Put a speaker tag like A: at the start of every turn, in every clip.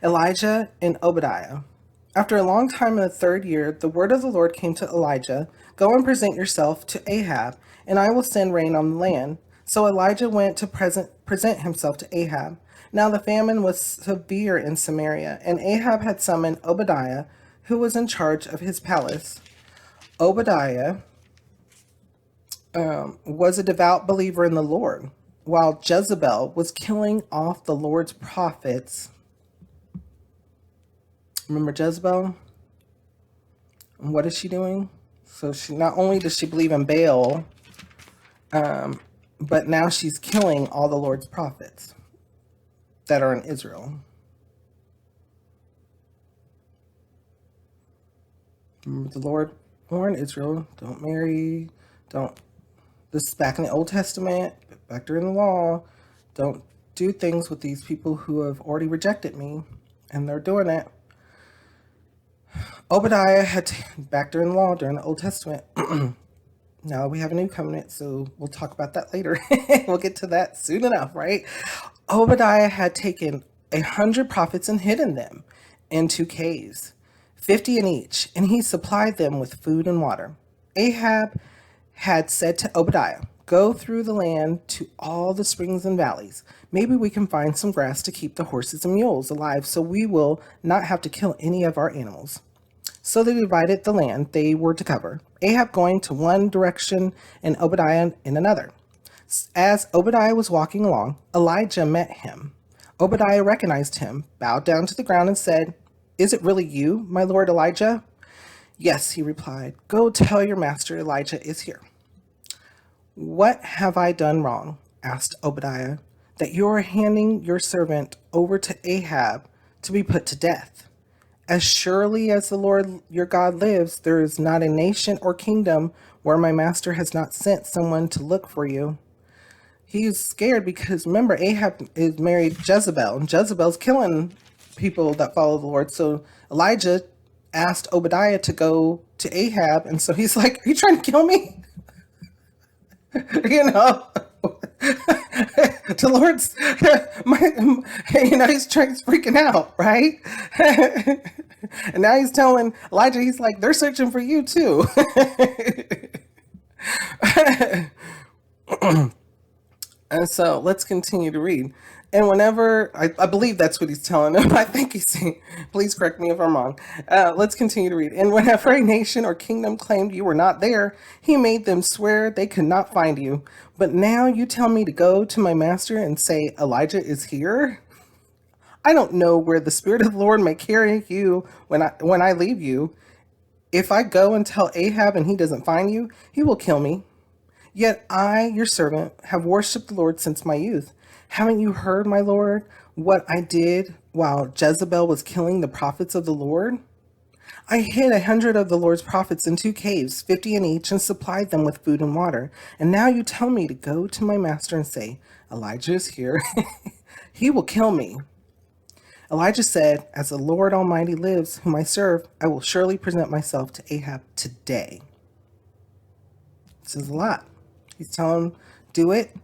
A: Elijah and Obadiah. After a long time in the third year, the word of the Lord came to Elijah. Go and present yourself to Ahab, and I will send rain on the land. So Elijah went to present himself to Ahab. Now the famine was severe in Samaria, and Ahab had summoned Obadiah, who was in charge of his palace. Obadiah was a devout believer in the Lord, while Jezebel was killing off the Lord's prophets. Remember Jezebel? And what is she doing? So she not only does she believe in Baal, but now she's killing all the Lord's prophets that are in Israel. Remember the Lord warned Israel, don't marry, don't, this is back in the Old Testament, back during the law, don't do things with these people who have already rejected me, and they're doing it. Obadiah had, back during the law, during the Old Testament, now we have a new covenant, so we'll talk about that later. We'll get to that soon enough, right? Obadiah had taken 100 prophets and hidden them in 2 caves, 50 in each, and he supplied them with food and water. Ahab had said to Obadiah, go through the land to all the springs and valleys. Maybe we can find some grass to keep the horses and mules alive so we will not have to kill any of our animals. So they divided the land they were to cover, Ahab going to one direction and Obadiah in another. As Obadiah was walking along, Elijah met him. Obadiah recognized him, bowed down to the ground, and said, is it really you, my lord Elijah? Yes, he replied. Go tell your master Elijah is here. What have I done wrong? Asked Obadiah, that you are handing your servant over to Ahab to be put to death. As surely as the Lord your God lives, there is not a nation or kingdom where my master has not sent someone to look for you. He's scared because, remember, Ahab is married Jezebel, and Jezebel's killing people that follow the Lord. So Elijah asked Obadiah to go to Ahab, and so he's like, are you trying to kill me? You know, the Lord's, he's freaking out, right? And now he's telling Elijah, he's like, they're searching for you too. And so let's continue to read. And whenever, I believe that's what he's telling them. I think he's saying, please correct me if I'm wrong. Let's continue to read. And whenever a nation or kingdom claimed you were not there, he made them swear they could not find you. But now you tell me to go to my master and say, Elijah is here? I don't know where the Spirit of the Lord may carry you when I leave you. If I go and tell Ahab and he doesn't find you, he will kill me. Yet I, your servant, have worshipped the Lord since my youth. Haven't you heard, my Lord, what I did while Jezebel was killing the prophets of the Lord? I hid 100 of the Lord's prophets in 2 caves, 50 in each, and supplied them with food and water. And now you tell me to go to my master and say, Elijah is here. He will kill me. Elijah said, as the Lord Almighty lives, whom I serve, I will surely present myself to Ahab today. This is a lot. He's telling him, do it,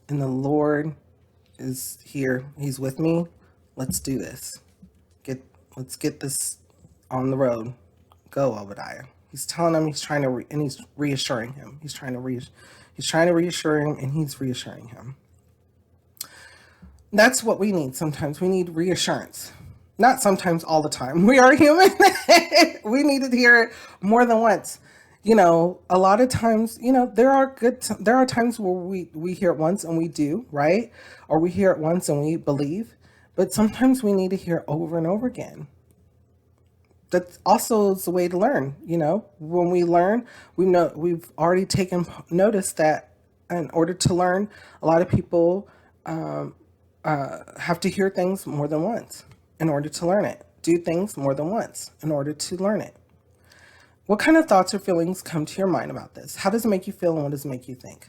A: and the Lord is here. He's with me. Let's do this. Let's get this on the road. Go, Obadiah. He's telling him, and he's reassuring him. He's trying to reassure him, and he's reassuring him. That's what we need sometimes. We need reassurance. Not sometimes, all the time. We are human. We need to hear it more than once. You know, a lot of times, you know, there are times where we hear it once and we do, right? Or we hear it once and we believe. But sometimes we need to hear it over and over again. That also is the way to learn. You know, when we learn, we've already taken notice that in order to learn, a lot of people have to hear things more than once in order to learn it. Do things more than once in order to learn it. What kind of thoughts or feelings come to your mind about this? How does it make you feel, and what does it make you think?